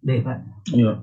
Deh, Pak. Iya.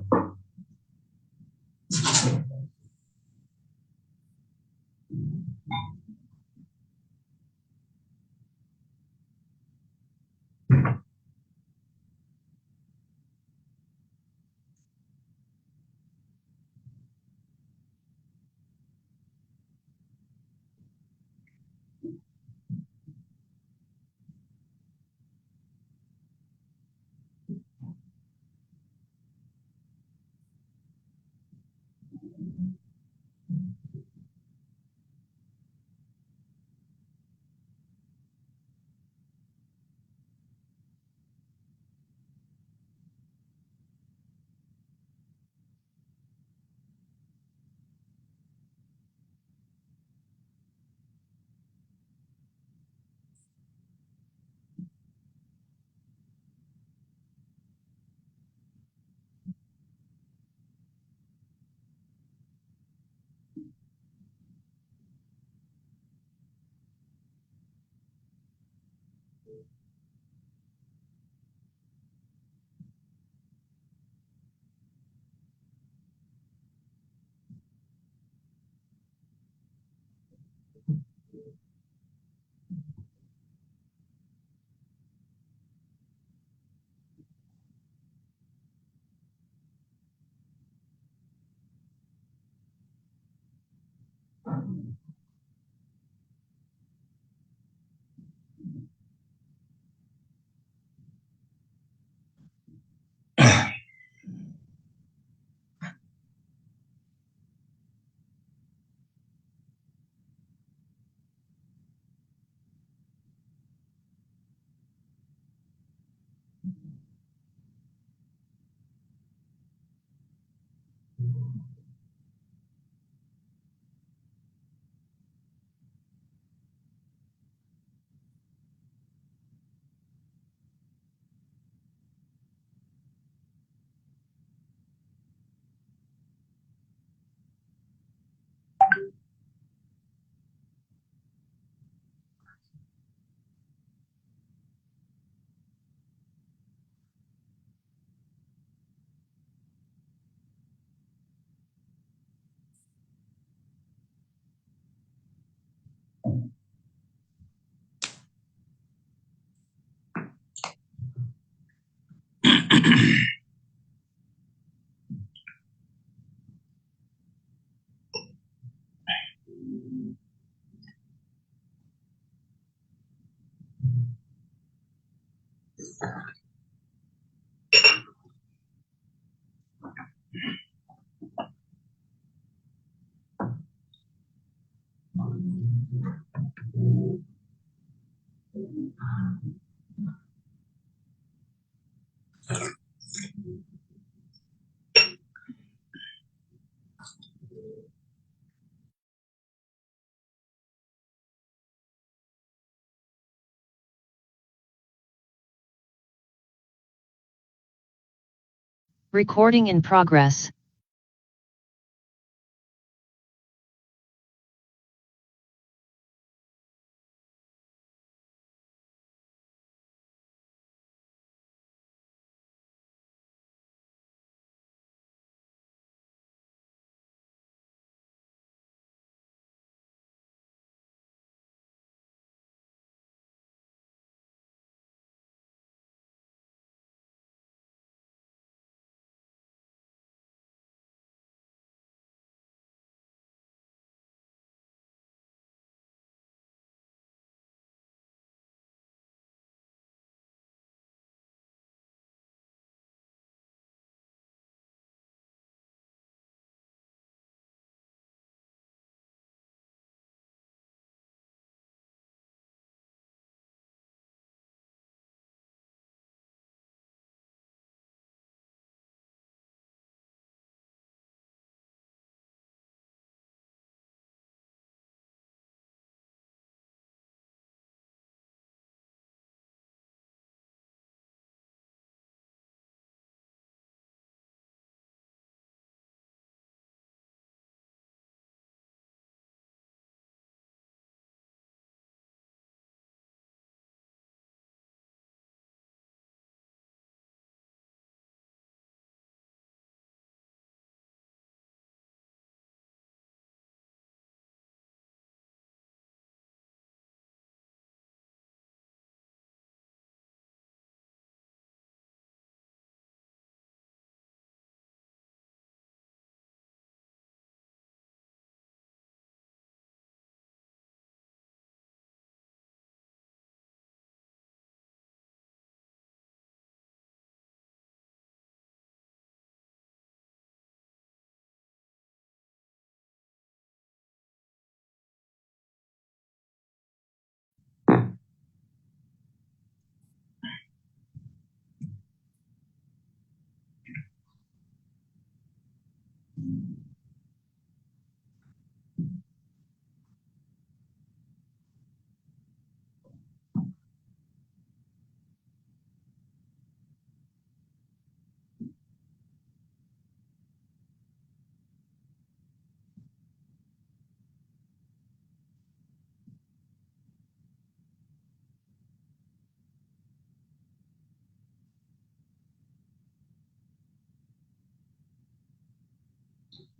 Recording in progress.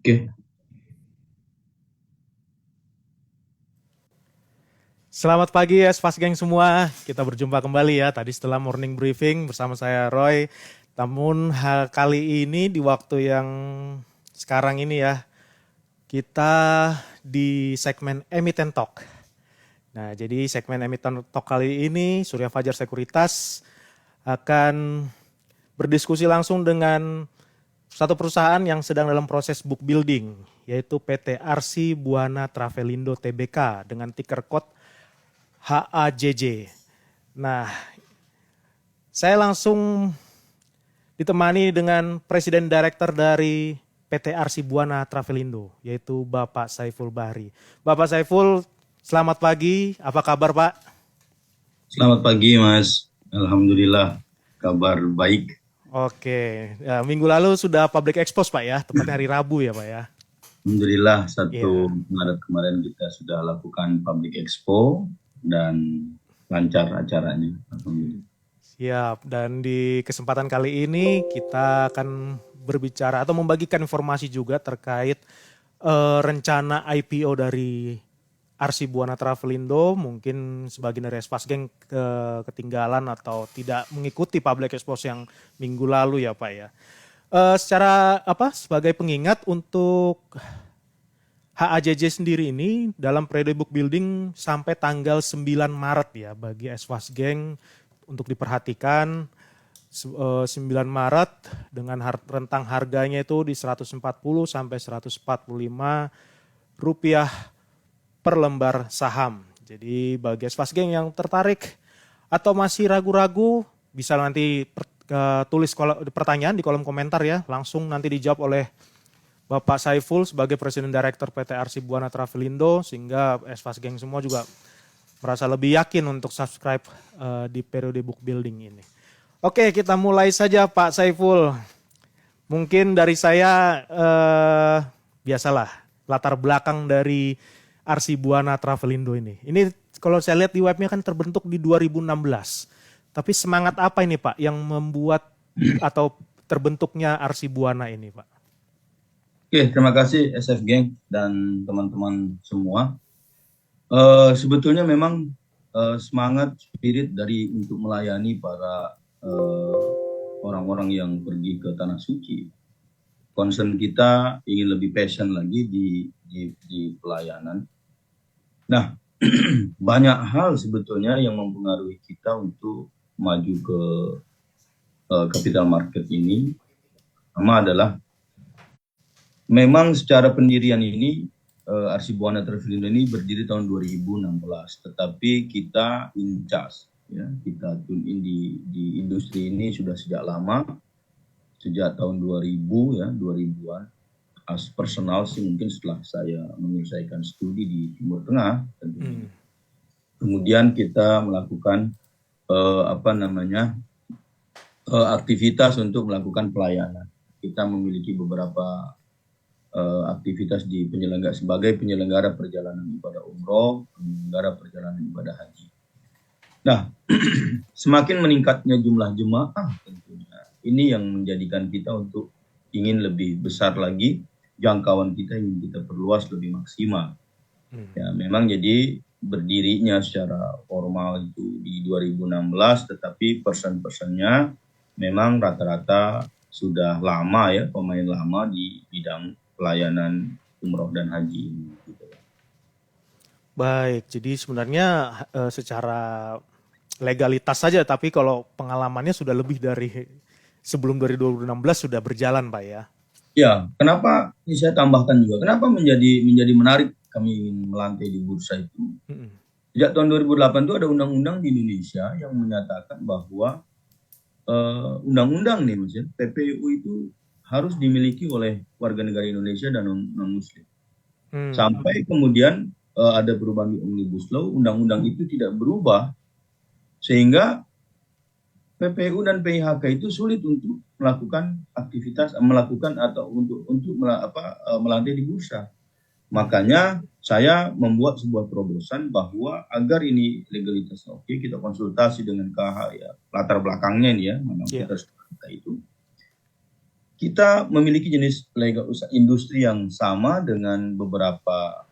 Oke. Selamat pagi ya Spas Geng semua. Kita berjumpa kembali ya tadi setelah morning briefing bersama saya Roy. Namun kali ini di waktu yang sekarang ini ya kita di segmen Emiten Talk. Nah, jadi segmen Emiten Talk kali ini Surya Fajar Sekuritas akan berdiskusi langsung dengan satu perusahaan yang sedang dalam proses book building, yaitu PT Arsi Buana Travelindo Tbk dengan ticker code HAJJ. Nah, saya langsung ditemani dengan Presiden Director dari PT Arsi Buana Travelindo, yaitu Bapak Saiful Bahri. Bapak Saiful, selamat pagi. Apa kabar, Pak? Selamat pagi, Mas. Alhamdulillah, kabar baik. Oke, ya, minggu lalu sudah public expose Pak ya, tepatnya hari Rabu ya Pak ya. Alhamdulillah 1 Iya. Maret kemarin kita sudah lakukan public expo dan lancar acaranya. Alhamdulillah. Siap, dan di kesempatan kali ini kita akan berbicara atau membagikan informasi juga terkait rencana IPO dari Arsi Buana Travelindo. Mungkin sebagian dari Spas Geng ketinggalan atau tidak mengikuti public expose yang minggu lalu ya Pak ya. Sebagai pengingat untuk HAJJ sendiri ini dalam periode book building sampai tanggal 9 Maret ya bagi Spas Geng untuk diperhatikan. 9 Maret dengan rentang harganya itu di 140 sampai 145 rupiah per lembar saham. Jadi bagi Spas Geng yang tertarik atau masih ragu-ragu bisa nanti tulis pertanyaan di kolom komentar ya, langsung nanti dijawab oleh Bapak Saiful sebagai Presiden Director PT Arsi Buana Travelindo, sehingga Spas Geng semua juga merasa lebih yakin untuk subscribe di periode book building ini. Oke, kita mulai saja Pak Saiful. Mungkin dari saya biasalah latar belakang dari Arsi Buana Travelindo ini. Ini kalau saya lihat di webnya kan terbentuk di 2016. Tapi semangat apa ini Pak yang membuat atau terbentuknya Arsi Buana ini Pak? Oke, terima kasih SF Geng dan teman-teman semua. Sebetulnya memang semangat spirit dari untuk melayani para orang-orang yang pergi ke Tanah Suci. Concern kita ingin lebih passion lagi di pelayanan. Nah, banyak hal sebetulnya yang mempengaruhi kita untuk maju ke capital market ini. Pertama adalah memang secara pendirian ini Arsi Buana Travelindo ini berdiri tahun 2016, tetapi kita in charge, ya, kita tune in di industri ini sudah sejak lama, sejak tahun 2000 ya, 2000-an. As personal sih mungkin setelah saya menyelesaikan studi di Timur Tengah tentunya. Kemudian kita melakukan aktivitas untuk melakukan pelayanan. Kita memiliki beberapa aktivitas sebagai penyelenggara perjalanan ibadah umroh, penyelenggara perjalanan ibadah haji. Nah, semakin meningkatnya jumlah jemaah tentunya, ini yang menjadikan kita untuk ingin lebih besar lagi, jangkauan kita ingin kita perluas lebih maksimal. Ya, memang jadi berdirinya secara formal itu di 2016, tetapi person-personnya memang rata-rata sudah lama ya, pemain lama di bidang pelayanan umroh dan haji ini. Gitu. Baik, jadi sebenarnya secara legalitas saja, tapi kalau pengalamannya sudah lebih dari sebelum dari 2016 sudah berjalan Pak ya. Ya, kenapa ini saya tambahkan juga, kenapa menjadi menarik kami ingin melantai di bursa itu. Sejak tahun 2008 itu ada undang-undang di Indonesia yang menyatakan bahwa undang-undang nih Mas ya, PPU itu harus dimiliki oleh warga negara Indonesia dan non-muslim. Sampai kemudian ada perubahan di Omnibus Law, undang-undang itu tidak berubah, sehingga PPU dan PIHK itu sulit untuk melakukan aktivitas, melantai di bursa. Makanya saya membuat sebuah terobosan bahwa agar ini legalitas oke, kita konsultasi dengan KH ya, latar belakangnya ini ya, mana kita itu. kita memiliki jenis lega usaha industri yang sama dengan beberapa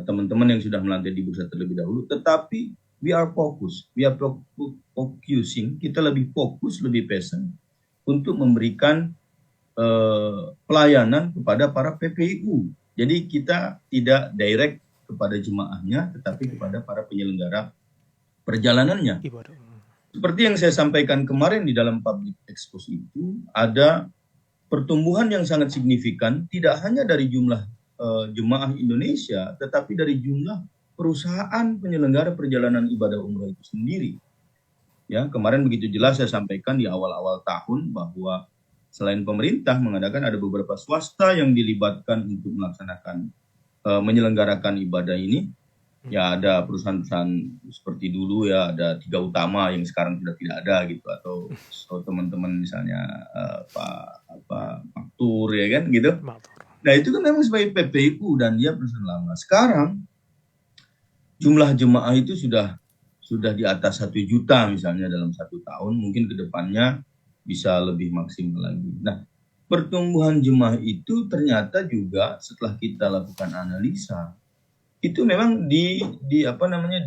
teman-teman yang sudah melantai di bursa terlebih dahulu, tetapi we are focusing, kita lebih fokus, lebih passion untuk memberikan pelayanan kepada para PPIU. Jadi kita tidak direct kepada jemaahnya, tetapi kepada para penyelenggara perjalanannya. Seperti yang saya sampaikan kemarin di dalam public expose itu, ada pertumbuhan yang sangat signifikan, tidak hanya dari jumlah jemaah Indonesia, tetapi dari jumlah perusahaan penyelenggara perjalanan ibadah umroh itu sendiri. Ya, kemarin begitu jelas saya sampaikan di awal-awal tahun bahwa selain pemerintah mengadakan, ada beberapa swasta yang dilibatkan untuk melaksanakan menyelenggarakan ibadah ini. Ya, ada perusahaan-perusahaan seperti dulu ya, ada 3 utama yang sekarang sudah tidak ada gitu, atau teman-teman misalnya Pak Tur ya kan gitu. Nah, itu kan memang sebagai PPIU dan dia perusahaan lama. Sekarang jumlah jemaah itu sudah di atas 1 juta misalnya dalam 1 tahun, mungkin ke depannya bisa lebih maksimal lagi. Nah, pertumbuhan jemaah itu ternyata juga setelah kita lakukan analisa, itu memang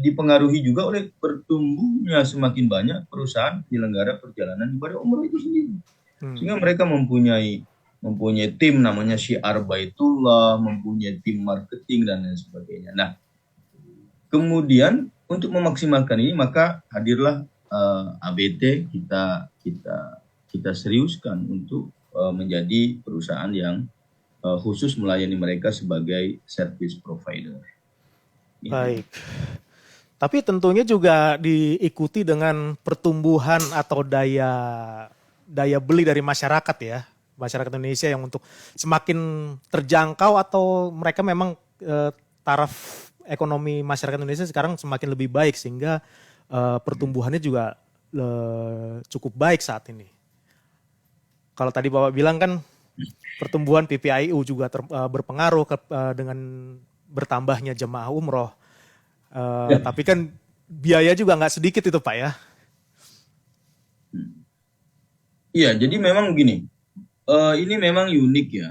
dipengaruhi juga oleh bertumbuhnya semakin banyak perusahaan penyelenggara perjalanan ibadah umroh itu sendiri. Sehingga mereka mempunyai tim namanya Syiar Baitullah, mempunyai tim marketing dan lain sebagainya. Nah, kemudian untuk memaksimalkan ini maka hadirlah ABT, kita seriuskan untuk menjadi perusahaan yang khusus melayani mereka sebagai service provider. Baik. Tapi tentunya juga diikuti dengan pertumbuhan atau daya beli dari masyarakat ya. Masyarakat Indonesia yang untuk semakin terjangkau, atau mereka memang taraf ekonomi masyarakat Indonesia sekarang semakin lebih baik sehingga pertumbuhannya juga cukup baik saat ini. Kalau tadi Bapak bilang kan pertumbuhan PPIU juga berpengaruh dengan bertambahnya jemaah umroh. Tapi kan biaya juga nggak sedikit itu Pak ya. Iya, jadi memang begini. Ini memang unik ya.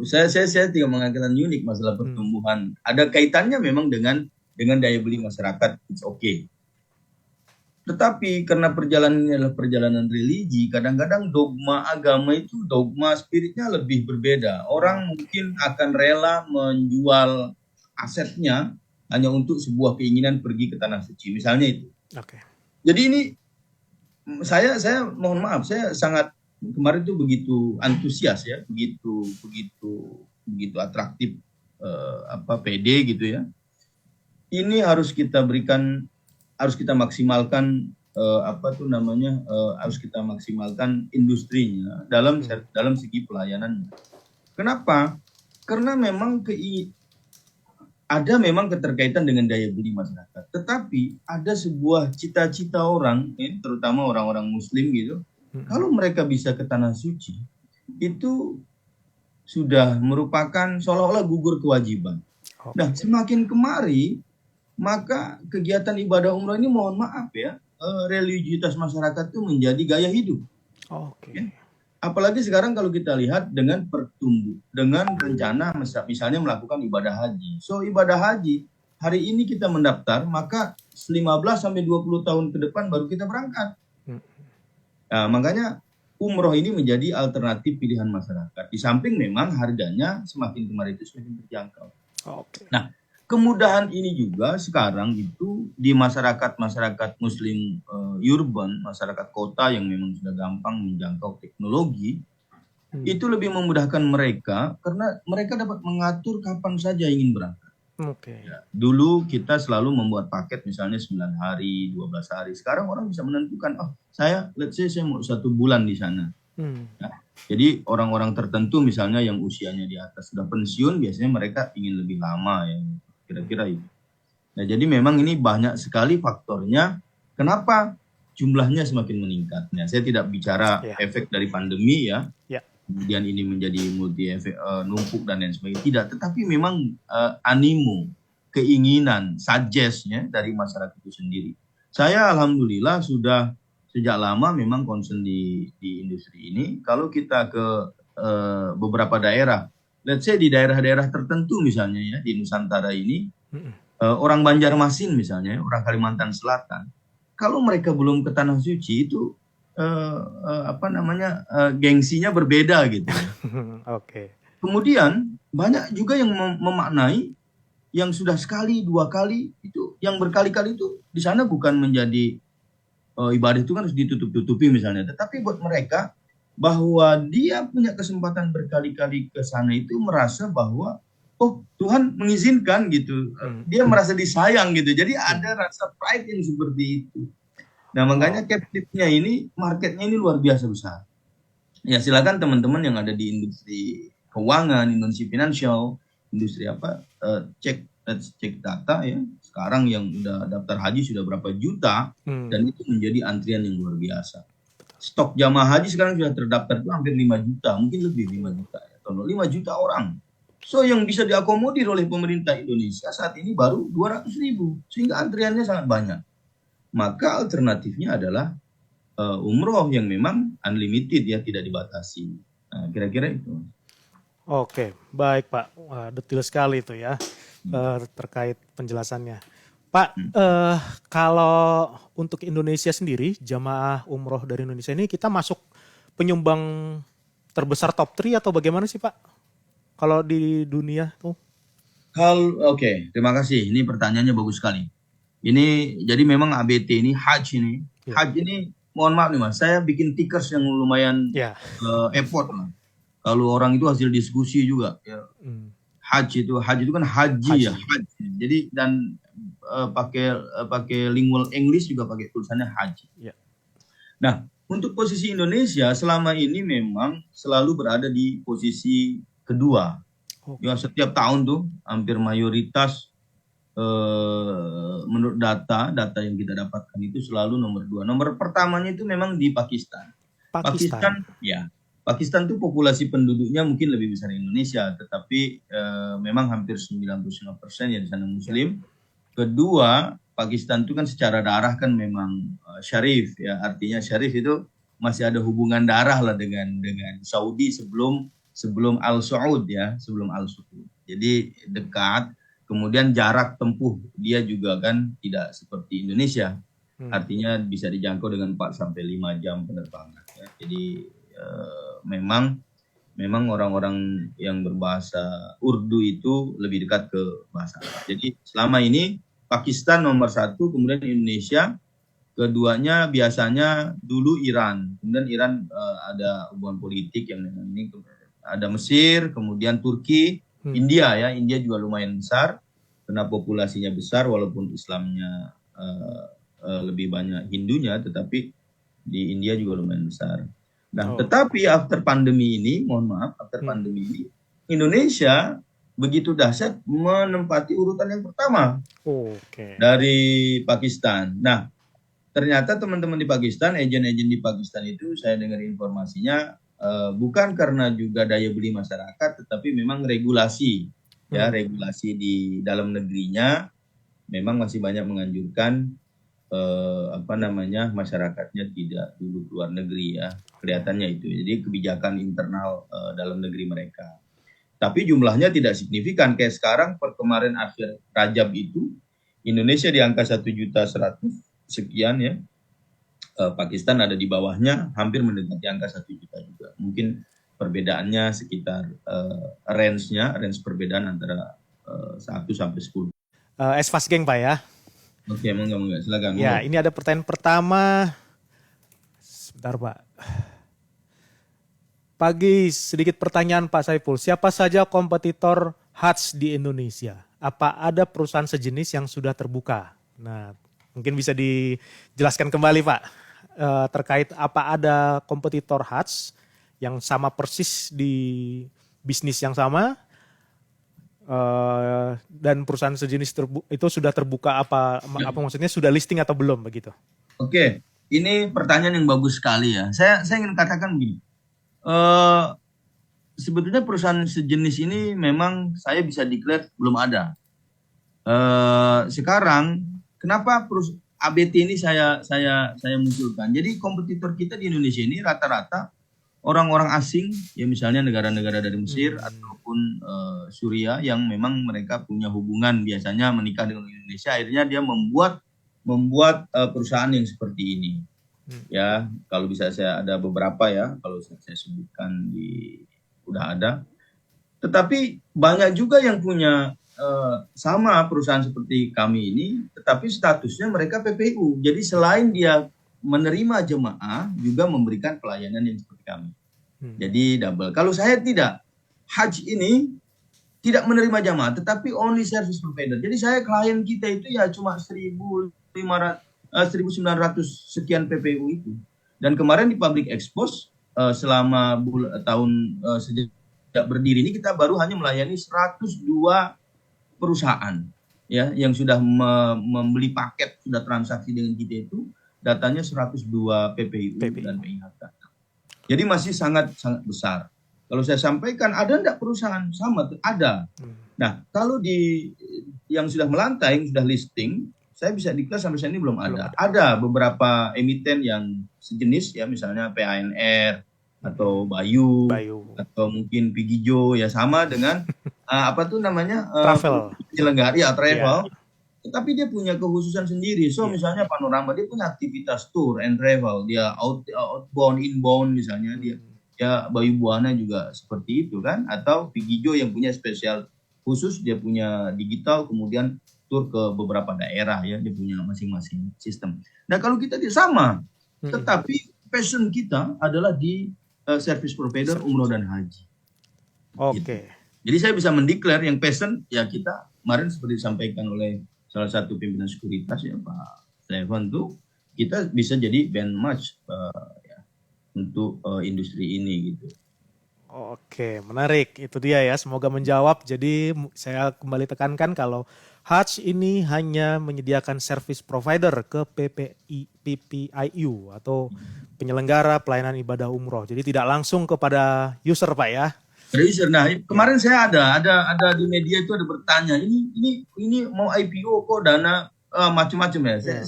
Saya tidak mengatakan unik masalah pertumbuhan. Ada kaitannya memang dengan daya beli masyarakat. It's okay. Tetapi karena perjalanannya adalah perjalanan religi, kadang-kadang dogma agama itu, dogma spiritnya lebih berbeda. Orang mungkin akan rela menjual asetnya hanya untuk sebuah keinginan pergi ke tanah suci, misalnya itu. Okay. Jadi ini saya mohon maaf, saya sangat kemarin itu begitu antusias ya, begitu atraktif, PD gitu ya. Ini harus kita berikan, harus kita maksimalkan harus kita maksimalkan industrinya dalam segi pelayanannya. Kenapa? Karena memang ada memang keterkaitan dengan daya beli masyarakat. Tetapi ada sebuah cita-cita orang, terutama orang-orang Muslim gitu, kalau mereka bisa ke tanah suci, itu sudah merupakan seolah-olah gugur kewajiban. Nah, semakin kemari, maka kegiatan ibadah umroh ini mohon maaf ya, religiusitas masyarakat itu menjadi gaya hidup. Ya? Apalagi sekarang kalau kita lihat dengan dengan rencana misalnya melakukan ibadah haji. So ibadah haji, hari ini kita mendaftar, maka 15-20 tahun ke depan baru kita berangkat. Nah, makanya umroh ini menjadi alternatif pilihan masyarakat. Di samping memang harganya semakin kemarin itu semakin terjangkau. Nah, kemudahan ini juga sekarang itu di masyarakat Muslim urban, masyarakat kota yang memang sudah gampang menjangkau teknologi, itu lebih memudahkan mereka karena mereka dapat mengatur kapan saja ingin berangkat. Ya, dulu kita selalu membuat paket misalnya 9 hari, 12 hari. Sekarang orang bisa menentukan, saya mau 1 bulan di sana. Nah, jadi orang-orang tertentu misalnya yang usianya di atas sudah pensiun, biasanya mereka ingin lebih lama ya. Kira-kira itu. Nah, jadi memang ini banyak sekali faktornya kenapa jumlahnya semakin meningkat. Nah, saya tidak bicara efek dari pandemi ya. Kemudian ini menjadi multi efek, numpuk dan lain sebagainya. Tidak, tetapi memang animo, keinginan, suggest-nya dari masyarakat itu sendiri. Saya alhamdulillah sudah sejak lama memang concern di industri ini. Kalau kita ke beberapa daerah, let's say di daerah-daerah tertentu misalnya ya di Nusantara ini, orang Banjarmasin misalnya, orang Kalimantan Selatan, kalau mereka belum ke tanah suci itu gengsinya berbeda gitu. Oke. Kemudian banyak juga yang memaknai yang sudah sekali, dua kali itu, yang berkali-kali itu di sana bukan menjadi ibadah itu kan harus ditutup-tutupi misalnya. Tetapi buat mereka bahwa dia punya kesempatan berkali-kali ke sana itu merasa bahwa oh Tuhan mengizinkan gitu. Dia merasa disayang gitu. Jadi ada rasa pride yang seperti itu. Nah makanya captive-nya ini, marketnya ini luar biasa besar. Ya silakan teman-teman yang ada di industri keuangan, industri finansial, industri cek data ya. Sekarang yang udah daftar haji sudah berapa juta dan itu menjadi antrian yang luar biasa. Stok jamaah haji sekarang sudah terdaftar itu hampir 5 juta, mungkin lebih 5 juta ya. 5 juta orang. So yang bisa diakomodir oleh pemerintah Indonesia saat ini baru 200.000 sehingga antriannya sangat banyak. Maka alternatifnya adalah umroh yang memang unlimited ya, tidak dibatasi. Nah, kira-kira itu. Oke, baik Pak. Wah, detail sekali itu ya terkait penjelasannya. Pak, kalau untuk Indonesia sendiri, jamaah umroh dari Indonesia ini kita masuk penyumbang terbesar top 3 atau bagaimana sih Pak? Kalau di dunia tuh? Oke, terima kasih. Ini pertanyaannya bagus sekali. Ini jadi memang ABT ini haji ini. Ya. Haji ini mohon maaf nih Mas, saya bikin tickers yang lumayan effort lah. Kalau orang itu hasil diskusi juga ya. Haji itu kan haji. Ya, haji. Jadi dan pakai lingual English juga pakai tulisannya haji. Ya. Nah, untuk posisi Indonesia selama ini memang selalu berada di posisi kedua. Ya, setiap tahun tuh hampir mayoritas menurut data yang kita dapatkan itu selalu nomor 2. Nomor pertamanya itu memang di Pakistan. Pakistan tuh populasi penduduknya mungkin lebih besar Indonesia, tetapi memang hampir 99% ya di sana Muslim. Kedua, Pakistan itu kan secara darah kan memang syarif ya, artinya syarif itu masih ada hubungan darah lah dengan Saudi sebelum Al Saud ya, sebelum Al Saud. Jadi dekat. Kemudian jarak tempuh dia juga kan tidak seperti Indonesia. Artinya bisa dijangkau dengan 4 sampai 5 jam penerbangan ya. Jadi memang orang-orang yang berbahasa Urdu itu lebih dekat ke bahasa Arab. Jadi selama ini Pakistan nomor 1, kemudian Indonesia, keduanya biasanya dulu Iran. Kemudian Iran ada hubungan politik yang dengan ini, ada Mesir, kemudian Turki, India ya, India juga lumayan besar karena populasinya besar walaupun Islamnya lebih banyak Hindunya, tetapi di India juga lumayan besar. Nah, tetapi after pandemi ini, Indonesia begitu dahsyat menempati urutan yang pertama dari Pakistan. Nah, ternyata teman-teman di Pakistan, agen-agen di Pakistan itu saya dengar informasinya bukan karena juga daya beli masyarakat, tetapi memang regulasi di dalam negerinya memang masih banyak menganjurkan masyarakatnya tidak dulu keluar negeri ya, kelihatannya itu. Jadi kebijakan internal dalam negeri mereka. Tapi jumlahnya tidak signifikan kayak sekarang. Per kemarin akhir Rajab itu Indonesia di angka 1.100.000 sekian ya. Pakistan ada di bawahnya, hampir mendekati angka 1 juta juga. Mungkin perbedaannya sekitar range perbedaan antara 1 sampai 10. Fast Gang Pak ya. Oke, monggo silakan. Ya, ini ada pertanyaan pertama. Sebentar Pak. Pagi sedikit pertanyaan Pak Saiful. Siapa saja kompetitor Hajj di Indonesia? Apa ada perusahaan sejenis yang sudah terbuka? Nah, mungkin bisa dijelaskan kembali Pak terkait apa ada kompetitor Hajj yang sama persis di bisnis yang sama dan perusahaan sejenis itu sudah terbuka apa maksudnya sudah listing atau belum begitu? Oke, ini pertanyaan yang bagus sekali ya. Saya ingin katakan begini. Sebetulnya perusahaan sejenis ini memang saya bisa declare belum ada. Sekarang kenapa ABT ini saya munculkan. Jadi kompetitor kita di Indonesia ini rata-rata orang-orang asing, ya misalnya negara-negara dari Mesir ataupun Suriah yang memang mereka punya hubungan biasanya menikah dengan Indonesia, akhirnya dia membuat perusahaan yang seperti ini. Ya, kalau bisa saya ada beberapa ya, kalau saya sebutkan udah ada. Tetapi banyak juga yang punya sama perusahaan seperti kami ini, tetapi statusnya mereka PPU. Jadi selain dia menerima jemaah, juga memberikan pelayanan yang seperti kami. Jadi double. Kalau saya tidak, haji ini tidak menerima jemaah, tetapi only service provider. Jadi saya klien kita itu ya cuma 1.900 sekian PPU itu. Dan kemarin di Public Expose selama tahun sejak berdiri ini kita baru hanya melayani 102 perusahaan ya yang sudah membeli paket, sudah transaksi dengan kita itu datanya 102 PPU dan PIHK. Jadi masih sangat besar. Kalau saya sampaikan ada enggak perusahaan sama? Ada. Nah, kalau yang sudah melantai, yang sudah listing, saya bisa declare sampai saat ini belum ada. Ada beberapa emiten yang sejenis ya, misalnya PANR atau Bayu. Atau mungkin Pigijo ya, sama dengan apa tuh namanya travel penyelenggara ya travel. Yeah. Tetapi dia punya kekhususan sendiri. So misalnya Panorama dia punya aktivitas tour and travel, dia outbound, inbound misalnya dia. Ya Bayu Buana juga seperti itu kan, atau Pigijo yang punya spesial khusus, dia punya digital kemudian tur ke beberapa daerah ya, dia punya masing-masing sistem. Nah, kalau kita sama, tetapi passion kita adalah di service provider umroh dan haji. Oke. Gitu. Jadi saya bisa mendeklar yang passion ya kita kemarin seperti disampaikan oleh salah satu pimpinan sekuritas ya Pak Stefan tuh, kita bisa jadi benchmark ya, untuk industri ini gitu. Oke, menarik. Itu dia ya, semoga menjawab. Jadi saya kembali tekankan kalau Hajj ini hanya menyediakan service provider ke PPIU atau penyelenggara pelayanan ibadah umroh. Jadi tidak langsung kepada user Pak ya. User. Nah, kemarin saya ada di media itu ada bertanya, ini mau IPO kok dana macam-macam ya.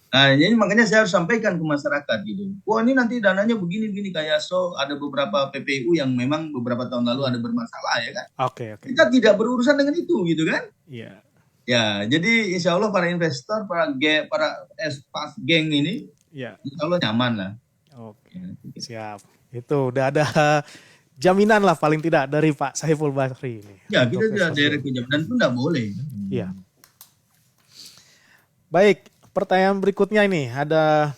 Nah, jadi makanya saya harus sampaikan ke masyarakat gitu. Wah, ini nanti dananya begini kayak ada beberapa PPU yang memang beberapa tahun lalu ada bermasalah ya kan. Oke. Kita tidak berurusan dengan itu gitu kan. Iya. Ya, jadi insya Allah para investor, para pas geng ini, insya Allah nyaman lah. Oke, siap. Itu udah ada jaminan lah paling tidak dari Pak Saiful Basri ini. Ya, kita tidak direct jaminan itu tidak boleh. Iya. Baik. Pertanyaan berikutnya ini ada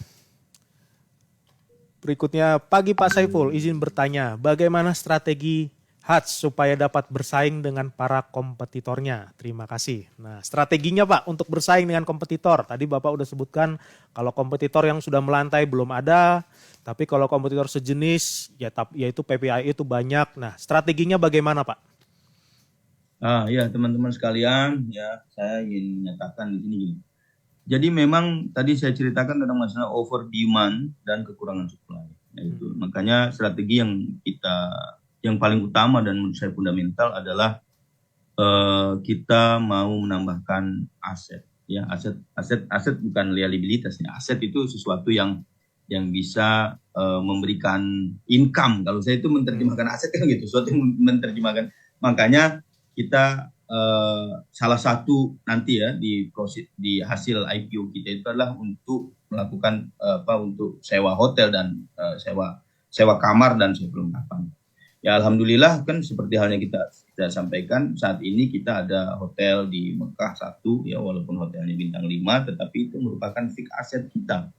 pagi Pak Saiful, izin bertanya, bagaimana strategi Hajj supaya dapat bersaing dengan para kompetitornya? Terima kasih. Nah, strateginya Pak untuk bersaing dengan kompetitor, tadi Bapak udah sebutkan kalau kompetitor yang sudah melantai belum ada, tapi kalau kompetitor sejenis yaitu PPI itu banyak. Nah, strateginya bagaimana Pak? Ya teman-teman sekalian, ya saya ingin menyatakan di sini gini. Jadi memang tadi saya ceritakan tentang masalah over demand dan kekurangan supply. Itu makanya strategi yang paling utama dan menurut saya fundamental adalah kita mau menambahkan aset. Ya, aset bukan liabilitas ya. Aset itu sesuatu yang bisa memberikan income. Kalau saya itu menerjemahkan aset kan gitu, sesuatu yang menerjemahkan. Makanya kita salah satu nanti ya di hasil IPO kita itu adalah untuk melakukan untuk sewa hotel dan sewa kamar dan sewa perlengkapan. Ya alhamdulillah kan seperti halnya kita sampaikan saat ini kita ada hotel di Mekah 1 ya, walaupun hotelnya bintang 5 tetapi itu merupakan fixed asset kita.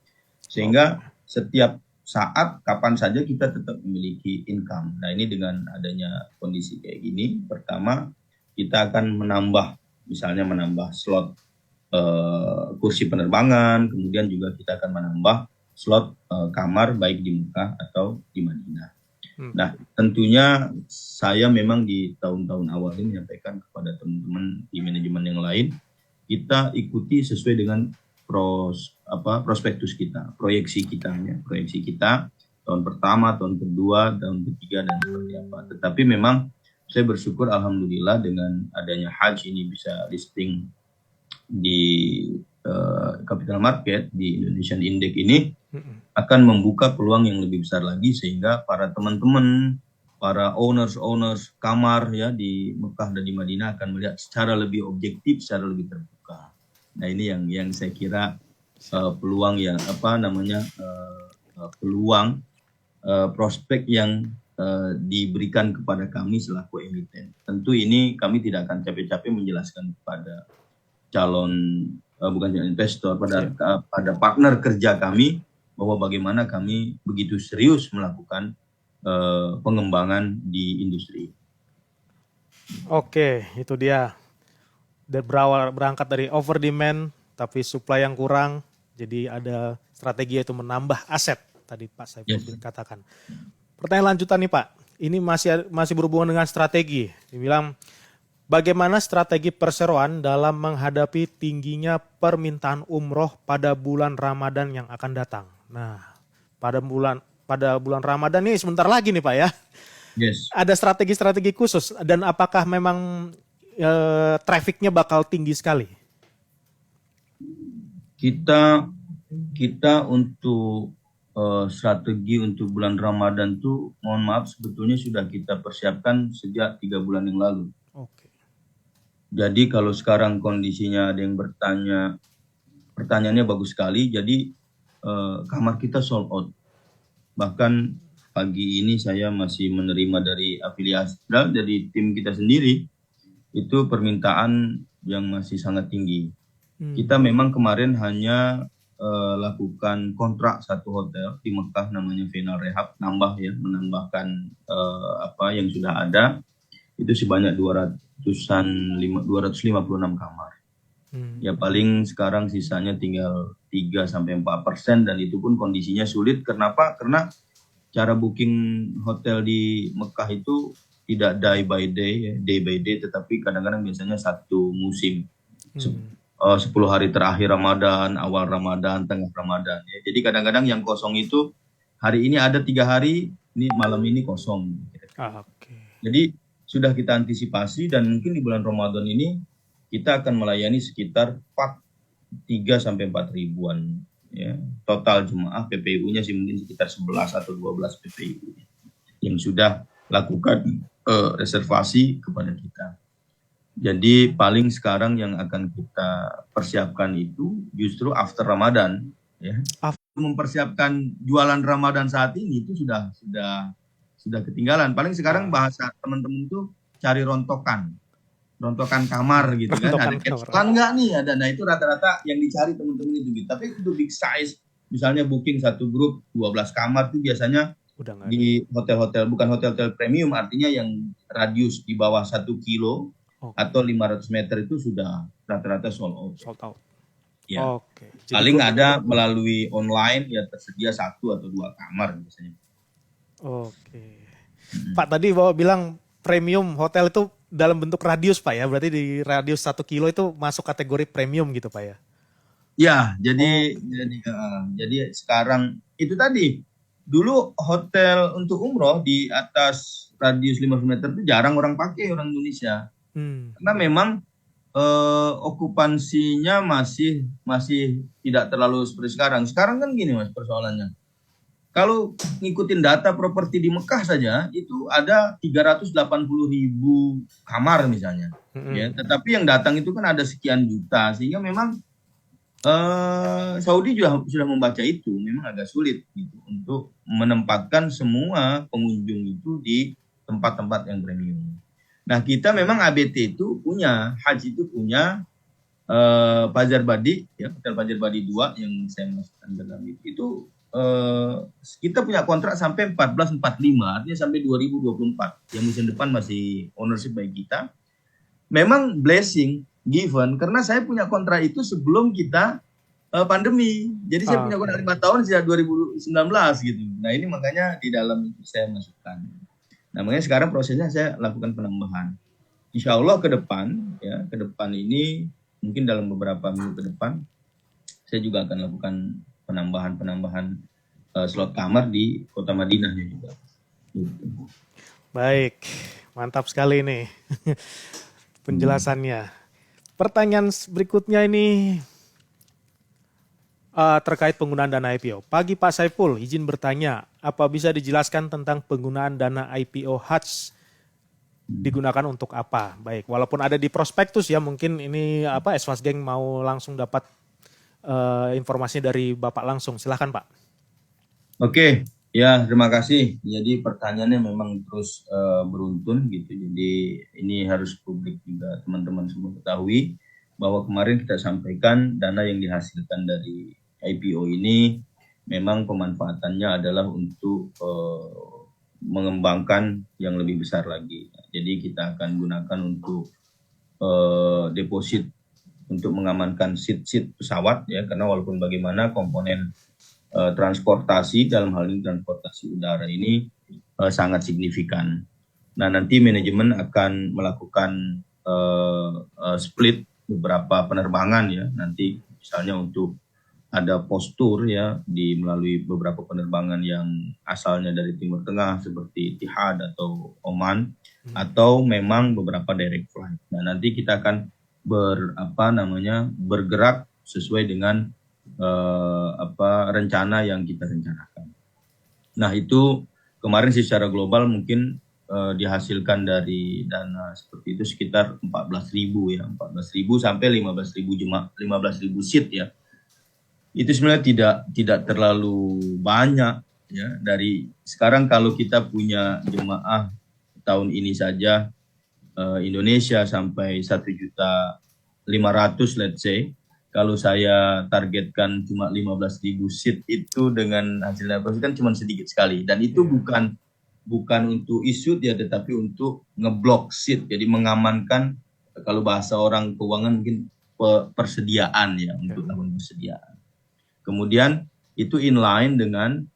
Sehingga setiap saat kapan saja kita tetap memiliki income. Nah, ini dengan adanya kondisi kayak gini, pertama kita akan menambah slot kursi penerbangan, kemudian juga kita akan menambah slot kamar baik di Mekah atau di Madinah. Nah, tentunya saya memang di tahun-tahun awal ini menyampaikan kepada teman-teman di manajemen yang lain, kita ikuti sesuai dengan prospektus kita, proyeksi kita tahun pertama, tahun kedua, tahun ketiga dan seperti apa. Tetapi memang saya bersyukur alhamdulillah dengan adanya Hajj ini bisa listing di capital market di Indonesian Index ini Mm-mm. akan membuka peluang yang lebih besar lagi sehingga para teman-teman, para owners kamar ya di Mekah dan di Madinah akan melihat secara lebih objektif, secara lebih terbuka. Nah ini yang saya kira peluang yang peluang prospek yang diberikan kepada kami selaku emiten. Tentu ini kami tidak akan capek-capek menjelaskan kepada bukan calon investor, pada partner kerja kami bahwa bagaimana kami begitu serius melakukan pengembangan di industri. Oke, itu dia. Berangkat dari over demand tapi supply yang kurang, jadi ada strategi yaitu menambah aset tadi Pak Saiful katakan. Pertanyaan lanjutan nih Pak, ini masih berhubungan dengan strategi. Dibilang bagaimana strategi perseroan dalam menghadapi tingginya permintaan umroh pada bulan Ramadan yang akan datang. Nah, pada bulan Ramadan ini sebentar lagi nih Pak ya. Yes. Ada strategi-strategi khusus dan apakah memang trafficnya bakal tinggi sekali? Kita untuk strategi untuk bulan Ramadan tuh mohon maaf sebetulnya sudah kita persiapkan sejak 3 bulan yang lalu. Oke. Jadi kalau sekarang kondisinya ada yang pertanyaannya bagus sekali. Jadi kamar kita sold out. Bahkan pagi ini saya masih menerima dari afiliasi dari tim kita sendiri itu permintaan yang masih sangat tinggi. Kita memang kemarin hanya lakukan kontrak satu hotel di Mekah namanya Final Rehab, menambahkan yang sudah ada itu sebanyak 256 kamar. Ya paling sekarang sisanya tinggal 3-4% dan itu pun kondisinya sulit. Kenapa? Karena cara booking hotel di Mekah itu tidak day by day, tetapi kadang-kadang biasanya satu musim. 10 hari terakhir Ramadan, awal Ramadan, tengah Ramadan. Ya. Jadi kadang-kadang yang kosong itu hari ini ada 3 hari, ini malam ini kosong. Okay. Jadi sudah kita antisipasi dan mungkin di bulan Ramadan ini kita akan melayani sekitar 3-4 ribuan. Ya. Total jemaah PPU-nya sih mungkin sekitar 11 atau 12 PPU yang sudah lakukan reservasi kepada kita. Jadi paling sekarang yang akan kita persiapkan itu justru after Ramadan, ya. Mempersiapkan jualan Ramadan saat ini itu sudah ketinggalan. Paling sekarang bahasa teman-teman itu cari rontokan kamar gitu kan. Ada iklan nggak nih? Ada. Nah itu rata-rata yang dicari teman-teman itu. Gitu. Tapi untuk big size, misalnya booking satu grup 12 kamar itu biasanya di hotel-hotel, bukan hotel-hotel premium, artinya yang radius di bawah 1 kilo. Atau 500 meter itu sudah rata-rata sold out. Ya. Okay. Paling ada melalui online ya tersedia 1 atau 2 kamar biasanya. Oke. Pak tadi Bapak bilang premium hotel itu dalam bentuk radius Pak ya, berarti di radius 1 kilo itu masuk kategori premium gitu Pak ya? Ya, jadi sekarang itu tadi. Dulu hotel untuk umroh di atas radius 500 meter itu jarang orang pakai, orang Indonesia. Karena memang okupansinya masih tidak terlalu seperti sekarang. Sekarang kan gini Mas persoalannya. Kalau ngikutin data properti di Mekah saja itu ada 380.000 kamar misalnya. Ya, tetapi yang datang itu kan ada sekian juta sehingga memang Saudi juga sudah membaca itu. Memang agak sulit gitu untuk menempatkan semua pengunjung itu di tempat-tempat yang premium. Nah kita memang ABT itu punya, Haji itu punya Pajar Badi, ya, Hotel Pajar Badi 2 yang saya masukkan dalam itu kita punya kontrak sampai 1445, artinya sampai 2024, yang musim depan masih ownership bagi kita. Memang blessing, given, karena saya punya kontrak itu sebelum kita pandemi, jadi saya punya kontrak 5 tahun sejak 2019 gitu. Nah ini makanya di dalam itu saya masukkan. Nah, makanya sekarang prosesnya saya lakukan penambahan. Insya Allah ke depan ini mungkin dalam beberapa minggu ke depan saya juga akan lakukan penambahan slot kamar di Kota Madinahnya juga. Gitu. Baik, mantap sekali nih penjelasannya. Pertanyaan berikutnya ini terkait penggunaan dana IPO. Pagi Pak Saiful, izin bertanya, apa bisa dijelaskan tentang penggunaan dana IPO HATS digunakan untuk apa? Baik, walaupun ada di prospektus ya, mungkin ini Esfas Geng mau langsung dapat informasinya dari Bapak langsung. Silahkan Pak. Oke, ya terima kasih. Jadi pertanyaannya memang terus beruntun gitu. Jadi ini harus publik juga teman-teman semua ketahui bahwa kemarin kita sampaikan dana yang dihasilkan dari IPO ini memang pemanfaatannya adalah untuk mengembangkan yang lebih besar lagi. Jadi kita akan gunakan untuk deposit untuk mengamankan seat pesawat ya, karena walaupun bagaimana komponen transportasi dalam hal ini transportasi udara ini sangat signifikan. Nah nanti manajemen akan melakukan split beberapa penerbangan ya, nanti misalnya untuk ada postur ya melalui beberapa penerbangan yang asalnya dari Timur Tengah seperti Etihad atau Oman atau memang beberapa direct flight. Nah nanti kita akan bergerak sesuai dengan rencana yang kita rencanakan. Nah itu kemarin secara global mungkin dihasilkan dari dana seperti itu sekitar 14.000 ya, 14.000 sampai 15.000 seat ya. Itu sebenarnya tidak terlalu banyak ya. Dari sekarang kalau kita punya jemaah tahun ini saja Indonesia sampai 1.500.000 let's say, kalau saya targetkan cuma 15.000 seat itu dengan hasilnya kan cuma sedikit sekali, dan itu bukan untuk isu ya, tetapi untuk ngeblok seat, jadi mengamankan, kalau bahasa orang keuangan mungkin persediaan ya, untuk tahun persediaan. Kemudian itu inline dengan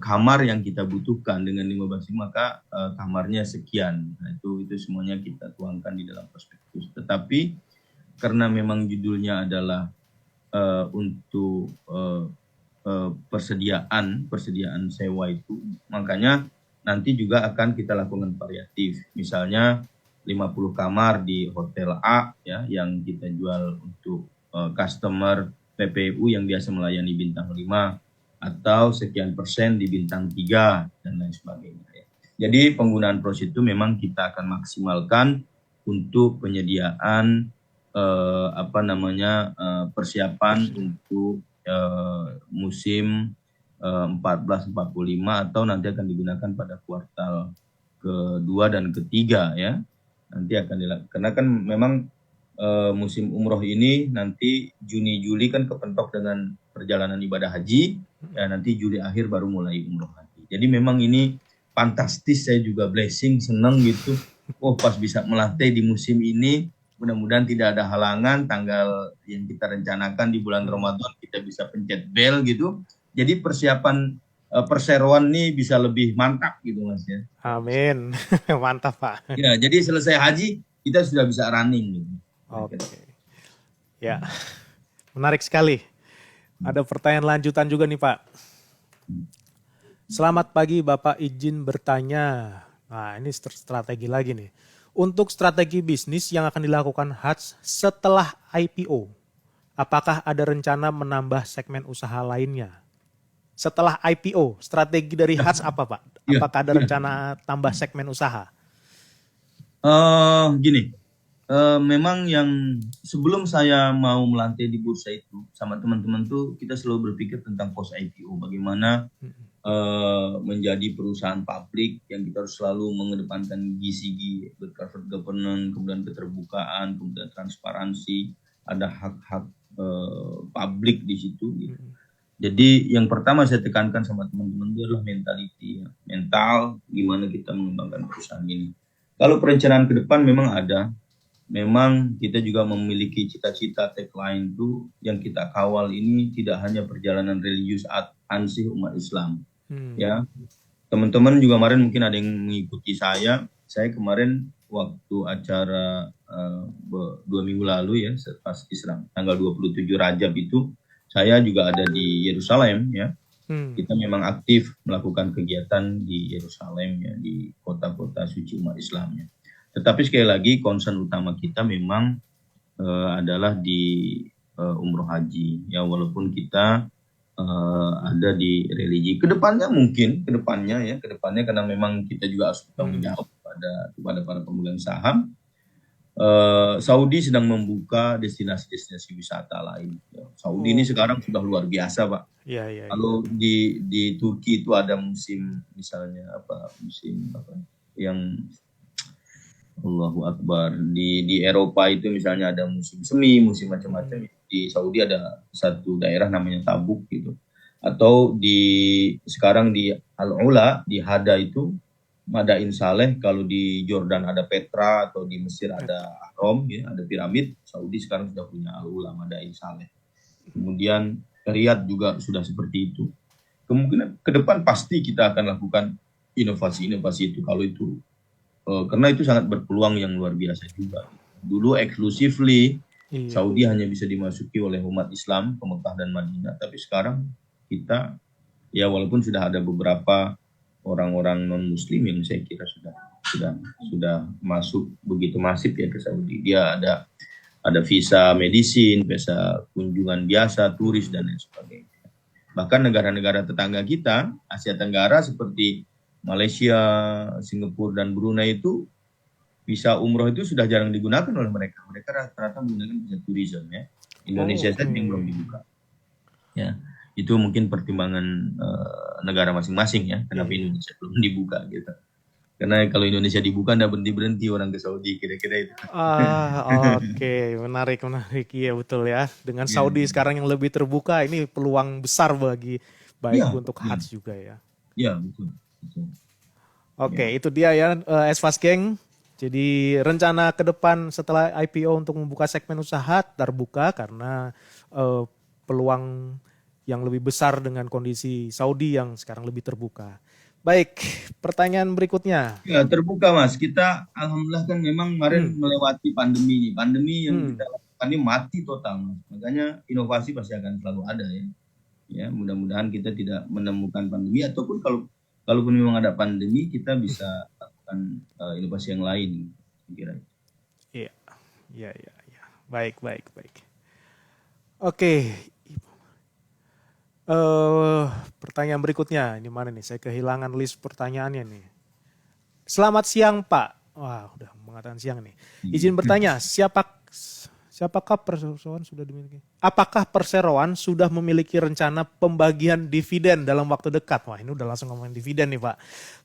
kamar yang kita butuhkan dengan 15, maka kamarnya sekian. Nah, itu semuanya kita tuangkan di dalam prospektus. Tetapi karena memang judulnya adalah untuk persediaan sewa itu, makanya nanti juga akan kita lakukan variatif. Misalnya 50 kamar di hotel A ya, yang kita jual untuk customer PPU yang biasa melayani bintang 5, atau sekian persen di bintang 3 dan lain sebagainya ya. Jadi penggunaan pros itu memang kita akan maksimalkan untuk penyediaan persiapan untuk musim 14-45 atau nanti akan digunakan pada kuartal kedua dan ketiga ya. Nanti akan dilakukan, karena kan memang musim umroh ini nanti Juni-Juli kan kepentok dengan perjalanan ibadah haji ya, nanti Juli akhir baru mulai umroh haji. Jadi memang ini fantastis, saya juga blessing, senang gitu. Pas bisa melatih di musim ini, mudah-mudahan tidak ada halangan, tanggal yang kita rencanakan di bulan Ramadan kita bisa pencet bel gitu. Jadi persiapan perseroan ini bisa lebih mantap gitu Mas ya. Amin. Mantap Pak. Ya, jadi selesai haji kita sudah bisa running gitu. Oke. Ya, menarik sekali. Ada pertanyaan lanjutan juga nih Pak. Selamat pagi Bapak, izin bertanya. Nah ini strategi lagi nih. Untuk strategi bisnis yang akan dilakukan HATS setelah IPO, apakah ada rencana menambah segmen usaha lainnya? Setelah IPO, strategi dari HATS apa Pak? Apakah ada rencana tambah segmen usaha? Gini. Memang yang sebelum saya mau melantai di bursa itu sama teman-teman tuh kita selalu berpikir tentang post IPO, bagaimana menjadi perusahaan publik yang kita harus selalu mengedepankan GCG, good corporate governance, kemudian keterbukaan, kemudian transparansi, ada hak-hak publik di situ. Gitu. Jadi yang pertama saya tekankan sama teman-teman itu adalah mentality, ya. Mental gimana kita mengembangkan perusahaan ini. Kalau perencanaan ke depan memang ada. Memang kita juga memiliki cita-cita tagline itu yang kita kawal ini tidak hanya perjalanan religius ansih umat Islam. Ya, teman-teman juga kemarin mungkin ada yang mengikuti saya kemarin waktu acara 2 minggu lalu ya, pas Islam tanggal 27 Rajab itu saya juga ada di Yerusalem ya. Kita memang aktif melakukan kegiatan di Yerusalem ya, di kota-kota suci umat Islamnya. Tetapi sekali lagi concern utama kita memang adalah di umroh haji. Ya walaupun kita ada di religi. Kedepannya karena memang kita juga harus bertanggung jawab kepada para pemegang saham. Saudi sedang membuka destinasi-destinasi wisata lain. Saudi ini sekarang sudah luar biasa, Pak. Iya. Kalau di Turki itu ada musim misalnya musim yang Allahu Akbar. Di Eropa itu misalnya ada musim semi, musim macam-macam. Di Saudi ada satu daerah namanya Tabuk gitu. Atau sekarang di Al-Ula, di Hada itu Madain Saleh. Kalau di Jordan ada Petra, atau di Mesir ada Ahram, ya, ada piramid. Saudi sekarang sudah punya Al-Ula, Madain Saleh. Kemudian Riyadh juga sudah seperti itu. Kemungkinan ke depan pasti kita akan lakukan inovasi-inovasi itu kalau itu karena itu sangat berpeluang yang luar biasa juga. Dulu exclusively Saudi hanya bisa dimasuki oleh umat Islam ke Mekah dan Madinah, tapi sekarang kita ya walaupun sudah ada beberapa orang-orang non Muslim yang saya kira sudah masuk begitu masif ya ke Saudi. Dia ada visa medicine, visa kunjungan biasa, turis dan lain sebagainya. Bahkan negara-negara tetangga kita Asia Tenggara seperti Malaysia, Singapura, dan Brunei itu visa umroh itu sudah jarang digunakan oleh mereka. Mereka rata-rata menggunakan visa tourism ya. Indonesia saja yang belum dibuka. Ya, itu mungkin pertimbangan negara masing-masing ya. Kenapa Indonesia belum dibuka gitu? Karena kalau Indonesia dibuka nggak berhenti orang ke Saudi kira-kira itu. Oke, menarik iya betul ya. Dengan Saudi sekarang yang lebih terbuka, ini peluang besar baik untuk Hajj juga ya. Iya betul. Oke, itu dia ya Esfas Geng. Jadi rencana ke depan setelah IPO untuk membuka segmen usaha terbuka karena peluang yang lebih besar dengan kondisi Saudi yang sekarang lebih terbuka. Baik, pertanyaan berikutnya. Ya terbuka Mas, kita alhamdulillah kan memang kemarin melewati pandemi. Pandemi yang kita lakukan ini mati total Mas. Makanya inovasi pasti akan selalu ada ya. Ya mudah-mudahan kita tidak menemukan pandemi ataupun kalaupun memang ada pandemi kita bisa lakukan inovasi yang lain kira-kira. Iya. Baik. Oke. Pertanyaan berikutnya, ini mana nih? Saya kehilangan list pertanyaannya nih. Selamat siang Pak. Wah, udah mengatakan siang nih. Izin bertanya, siapakah Perseroan sudah dimiliki? Apakah Perseroan sudah memiliki rencana pembagian dividen dalam waktu dekat? Wah, ini udah langsung ngomongin dividen nih Pak.